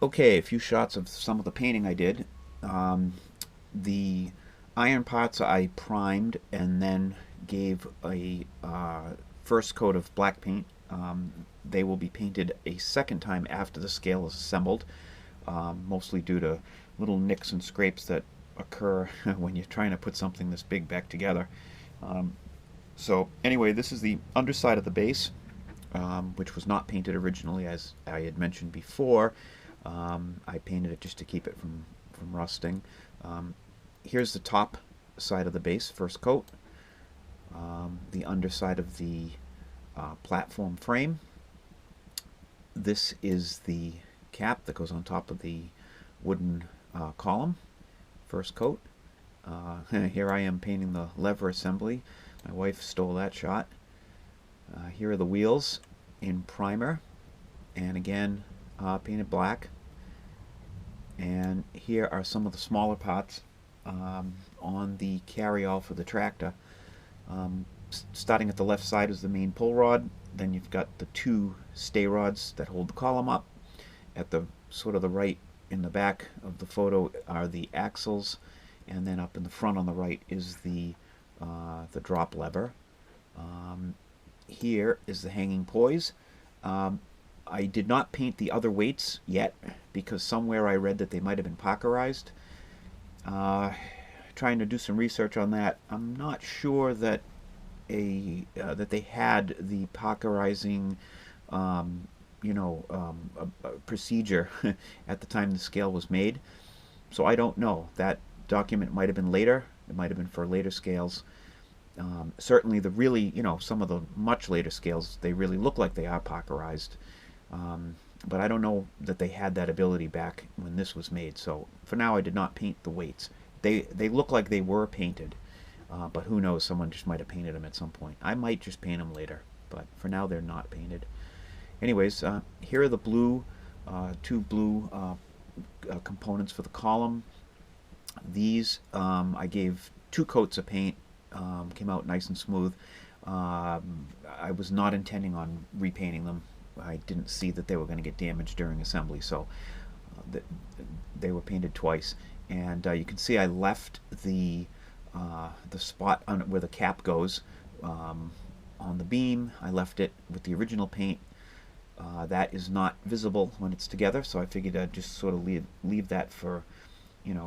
Okay, a few shots of some of the painting I did. The iron parts I primed and then gave a first coat of black paint. They will be painted a second time after the scale is assembled, mostly due to little nicks and scrapes that occur when you're trying to put something this big back together. Um, so anyway, this is the underside of the base, which was not painted originally, as I had mentioned before. I painted it just to keep it from rusting. Here's the top side of the base, first coat. The underside of the platform frame. This is the cap that goes on top of the wooden column, first coat. Here I am painting the lever assembly. My wife stole that shot. Here are the wheels in primer, and again painted black. And here are some of the smaller parts on the carryall for the tractor. Starting at the left side is the main pull rod. Then you've got the two stay rods that hold the column up. At the sort of the right in the back of the photo are the axles, and then up in the front on the right is the drop lever. Here is the hanging poise. I did not paint the other weights yet because somewhere I read that they might have been Parkerized. Trying to do some research on that. I'm not sure that that they had the Parkerizing procedure at the time the scale was made. So I don't know. That document might have been later. It might have been for later scales. Certainly the really, some of the much later scales, they really look like they are Parkerized. But I don't know that they had that ability back when this was made. So for now I did not paint the weights. They look like they were painted. But who knows, someone just might have painted them at some point. I might just paint them later, but for now they're not painted. Anyways, here are the two blue components for the column. These I gave two coats of paint, came out nice and smooth. I was not intending on repainting them. I didn't see that they were going to get damaged during assembly, so they were painted twice. And you can see I left the spot on where the cap goes on the beam. I left it with the original paint. That is not visible when it's together, so I figured I'd just sort of leave that for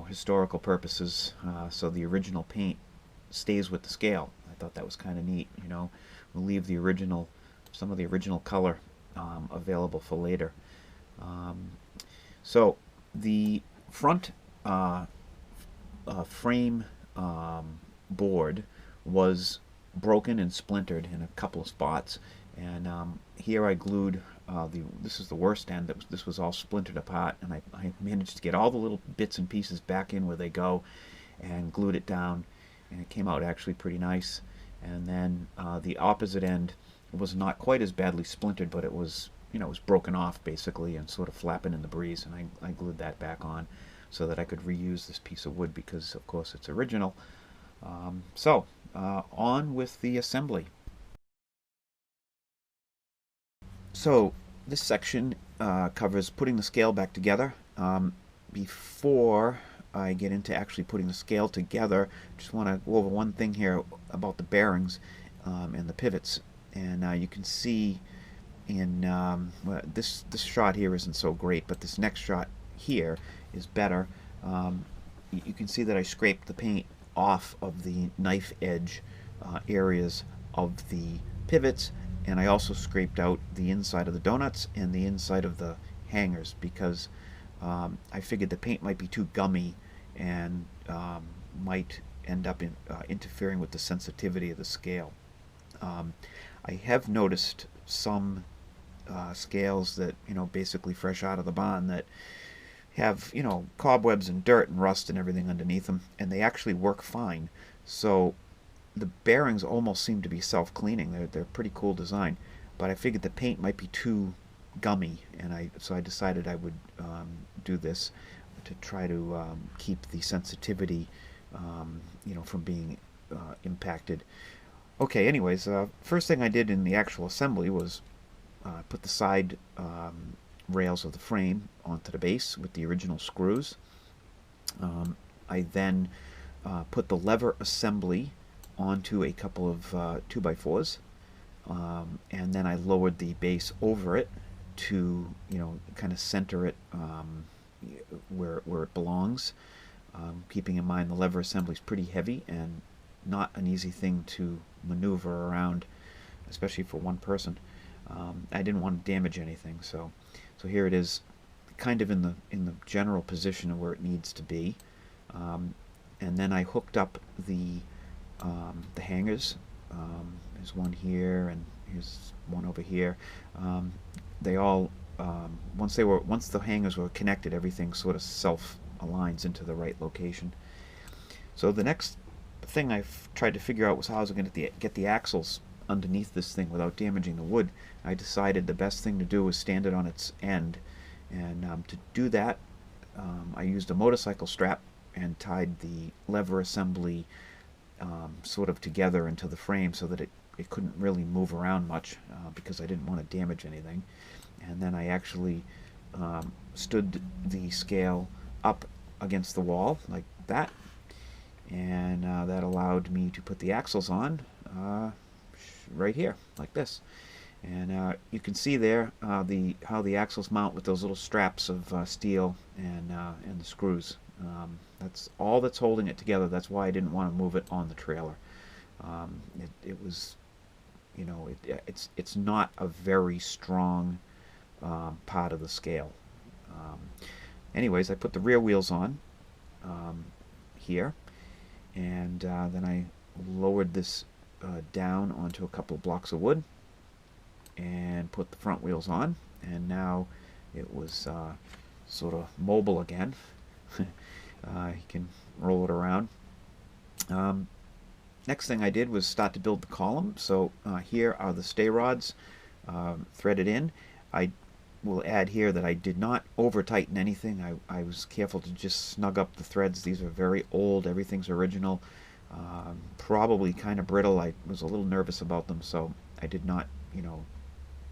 historical purposes, so the original paint stays with the scale. I thought that was kind of neat. We'll leave some of the original color available for later. So the front frame board was broken and splintered in a couple of spots, and here I glued this is the worst end. This was all splintered apart, and I managed to get all the little bits and pieces back in where they go and glued it down, and it came out actually pretty nice. And then the opposite end was not quite as badly splintered, but it was it was broken off basically and sort of flapping in the breeze, and I glued that back on so that I could reuse this piece of wood because of course it's original. On with the assembly. So this section covers putting the scale back together. Before I get into actually putting the scale together, just want to go over one thing here about the bearings and the pivots. And you can see in well, this shot here isn't so great, but this next shot here is better. You can see that I scraped the paint off of the knife edge areas of the pivots, and I also scraped out the inside of the donuts and the inside of the hangers because I figured the paint might be too gummy and might end up interfering with the sensitivity of the scale. I have noticed some scales that basically fresh out of the barn that have cobwebs and dirt and rust and everything underneath them, and they actually work fine. So the bearings almost seem to be self-cleaning. They're pretty cool design, but I figured the paint might be too gummy, and so I decided I would do this to try to keep the sensitivity from being impacted. Okay, anyways, first thing I did in the actual assembly was put the side rails of the frame onto the base with the original screws. I then put the lever assembly onto a couple of 2x4s, and then I lowered the base over it to, kind of center it where it belongs, keeping in mind the lever assembly is pretty heavy and not an easy thing to maneuver around, especially for one person. I didn't want to damage anything, so here it is, kind of in the general position of where it needs to be. And then I hooked up the hangers. There's one here, and here's one over here. They all once the hangers were connected, everything sort of self-aligns into the right location. So the next thing I've tried to figure out was how I was going to get the axles underneath this thing without damaging the wood. I decided the best thing to do was stand it on its end, and to do that, I used a motorcycle strap and tied the lever assembly sort of together into the frame so that it couldn't really move around much, because I didn't want to damage anything. And then I actually stood the scale up against the wall like that, and that allowed me to put the axles on right here like this. And you can see there how the axles mount with those little straps of steel and the screws. That's all that's holding it together. That's why I didn't want to move it on the trailer. It was, it's not a very strong part of the scale. Anyways, I put the rear wheels on here, and then I lowered this down onto a couple of blocks of wood and put the front wheels on, and now it was sort of mobile again. You can roll it around. Next thing I did was start to build the column. So here are the stay rods threaded in. I will add here that I did not over tighten anything. I was careful to just snug up the threads. These are very old. Everything's original. Probably kind of brittle. I was a little nervous about them, so I did not,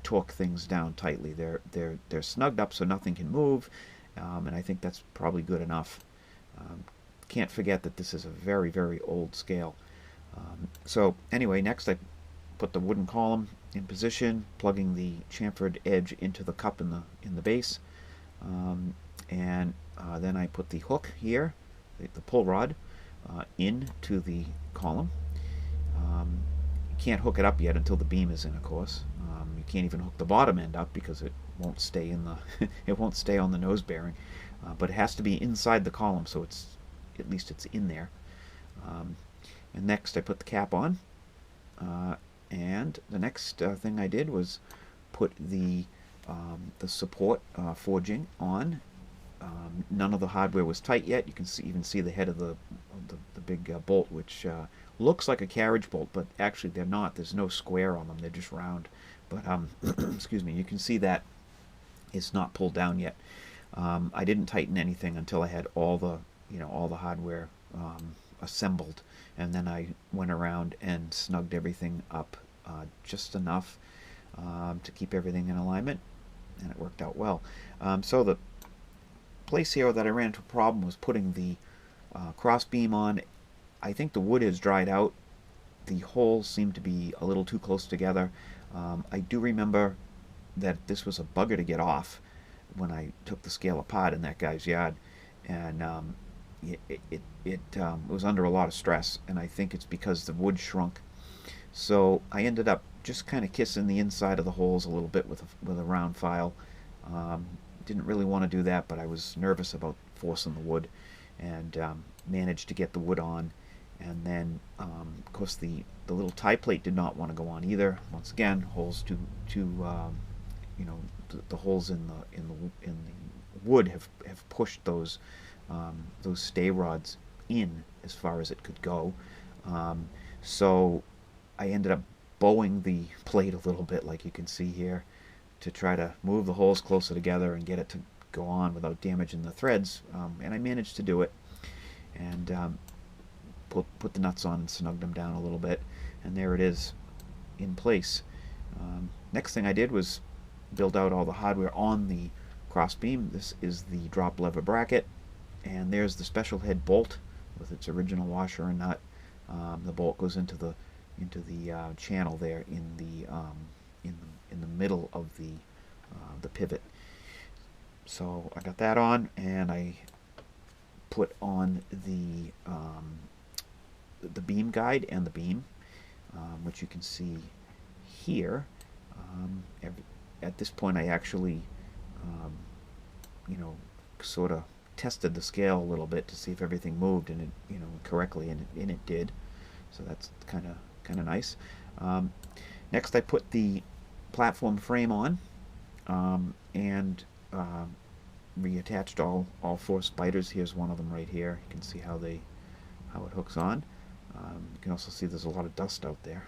torque things down tightly. They're snugged up so nothing can move, and I think that's probably good enough. Can't forget that this is a very, very old scale. So anyway, next I put the wooden column in position, plugging the chamfered edge into the cup in the base, and then I put the hook here, the pull rod, into the column. You can't hook it up yet until the beam is in, of course. You can't even hook the bottom end up because it won't stay in the it won't stay on the nose bearing, but it has to be inside the column, so at least it's in there. And next I put the cap on, and the next thing I did was put the support forging on. None of the hardware was tight yet. You can even see the head of the big bolt, which looks like a carriage bolt, but actually they're not. There's no square on them. They're just round. But excuse me, you can see that it's not pulled down yet. I didn't tighten anything until I had all the hardware assembled, and then I went around and snugged everything up just enough to keep everything in alignment, and it worked out well. So the place here that I ran into a problem was putting the cross beam on. I think the wood has dried out. The holes seem to be a little too close together. I do remember that this was a bugger to get off when I took the scale apart in that guy's yard, and it was under a lot of stress, and I think it's because the wood shrunk. So I ended up just kind of kissing the inside of the holes a little bit with a round file. Didn't really want to do that, but I was nervous about forcing the wood, and managed to get the wood on. And then, of course, the little tie plate did not want to go on either. Once again, holes the holes in the wood have pushed those stay rods in as far as it could go. So I ended up bowing the plate a little bit, like you can see here, to try to move the holes closer together and get it to go on without damaging the threads. And I managed to do it, and put the nuts on and snugged them down a little bit, and there it is in place. Next thing I did was build out all the hardware on the cross beam. This is the drop lever bracket, and there's the special head bolt with its original washer and nut. The bolt goes into the channel there in the middle of the pivot. So I got that on, and I put on the beam guide and the beam, which you can see here. At this point, I actually, sort of tested the scale a little bit to see if everything moved and it, correctly, and it did. So that's kind of nice. Next, I put the platform frame on, and reattached all 4 spiders. Here's one of them right here. You can see how it hooks on. You can also see there's a lot of dust out there.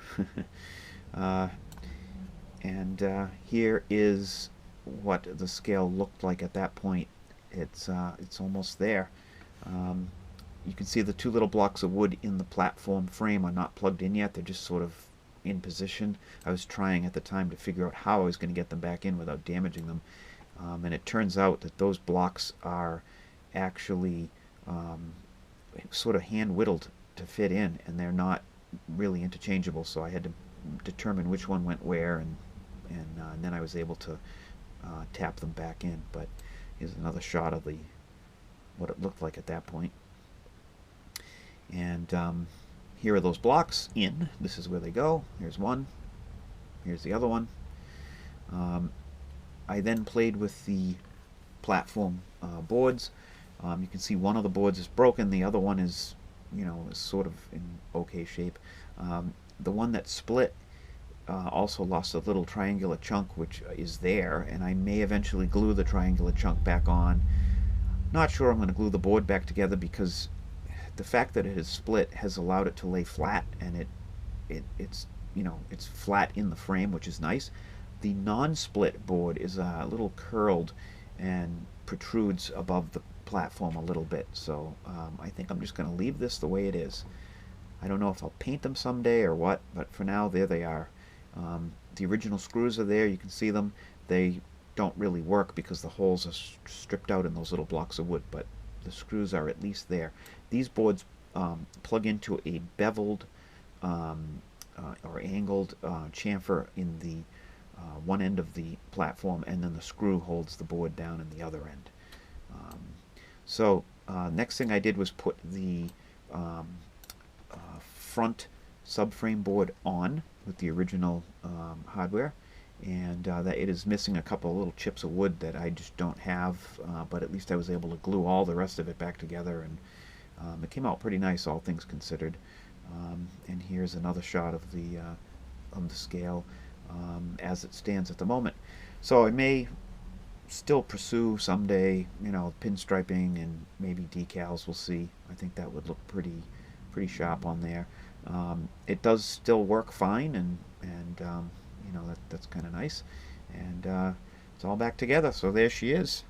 And here is what the scale looked like at that point. It's almost there. You can see the 2 little blocks of wood in the platform frame are not plugged in yet. They're just sort of in position. I was trying at the time to figure out how I was going to get them back in without damaging them. And it turns out that those blocks are actually sort of hand whittled to fit in, and they're not really interchangeable, so I had to determine which one went where, and then I was able to tap them back in. But here's another shot of what it looked like at that point. And here are those blocks in. This is where they go. Here's one. Here's the other one. I then played with the platform boards. You can see one of the boards is broken. The other one is, is sort of in okay shape. The one that split also lost a little triangular chunk, which is there, and I may eventually glue the triangular chunk back on. Not sure I'm going to glue the board back together, because the fact that it has split has allowed it to lay flat, and it's flat in the frame, which is nice. The non-split board is a little curled and protrudes above the platform a little bit, so I think I'm just going to leave this the way it is. I don't know if I'll paint them someday or what, but for now, there they are. The original screws are there. You can see them. They don't really work because the holes are stripped out in those little blocks of wood, but the screws are at least there. These boards plug into a beveled or angled chamfer in the one end of the platform, and then the screw holds the board down in the other end. So next thing I did was put the front subframe board on with the original hardware, and that it is missing a couple of little chips of wood that I just don't have, but at least I was able to glue all the rest of it back together, and it came out pretty nice, all things considered. And here's another shot of the scale as it stands at the moment. So I may still pursue someday, pinstriping and maybe decals. We'll see. I think that would look pretty sharp on there. It does still work fine, and that's kind of nice. And it's all back together. So there she is.